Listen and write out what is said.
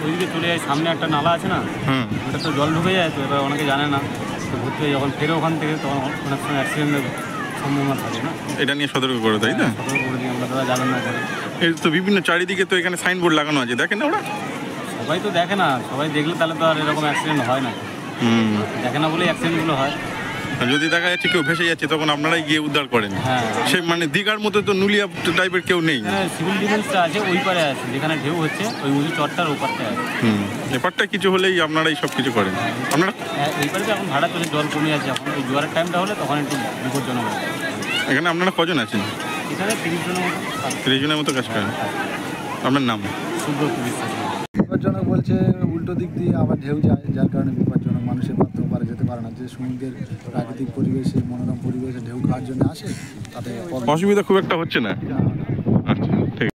ওইদিকে চলে যায়, সামনে একটা নালা আছে না, ওটা তো জল ঢুকে যায়, তো এবার অনেকে জানে না, তো ঘুরতে যায় যখন ফেরে ওখান থেকে তখন অনেক সময় অ্যাক্সিডেন্টের সম্ভাবনা থাকে না। এটা নিয়ে সতর্ক করে, তাই না? সতর্ক করে দিই আমরা, তারা যাবেন না করে। এই তো বিভিন্ন চারিদিকে তো এখানে সাইনবোর্ড লাগানো আছে, দেখেন না ওরা? সবাই তো দেখে না, সবাই দেখলে তাহলে তো আর এরকম অ্যাক্সিডেন্ট হয় না, দেখে না বলেই অ্যাক্সিডেন্টগুলো হয়। যদি দেখা যাচ্ছে কেউ ভেসে যাচ্ছে তখন আপনারাই গিয়ে উদ্ধার করেন। হ্যাঁ, সে মানে দীঘার মতো তো নুলিয়া টাইপের কেউ নেই। সিভিল ডিফেন্সটা আছে ওই পারে আছে, যেখানে ঢেউ হচ্ছে ওই উঁচু চটটার ওপারটা আছে। এপারটা কিছু হলেই আপনারাই সব কিছু করেন আপনারা? এই পারে এখন ভাড়া চলে, জল কমে আছে, এখন ওই জোয়ারের টাইমটা হলে তখন একটু বিপজ্জনক হয়। এখানে আপনারা কজন আছেন? এখানে 30 জনের মতো, 30 জনের মতো কাজ করেন। আপনার নাম? সুব্রত বিশ্বাস। বিপজ্জনক বলছে উল্টো দিক দিয়ে আবার ঢেউ যায়, যার কারণে বিপজ্জনক, মানুষের পাত্র পারে যেতে পারে না। যে সমুদ্রের প্রাকৃতিক পরিবেশে, মনোরম পরিবেশে ঢেউ খাওয়ার জন্য আসে, তাতে অসুবিধা খুব একটা হচ্ছে না।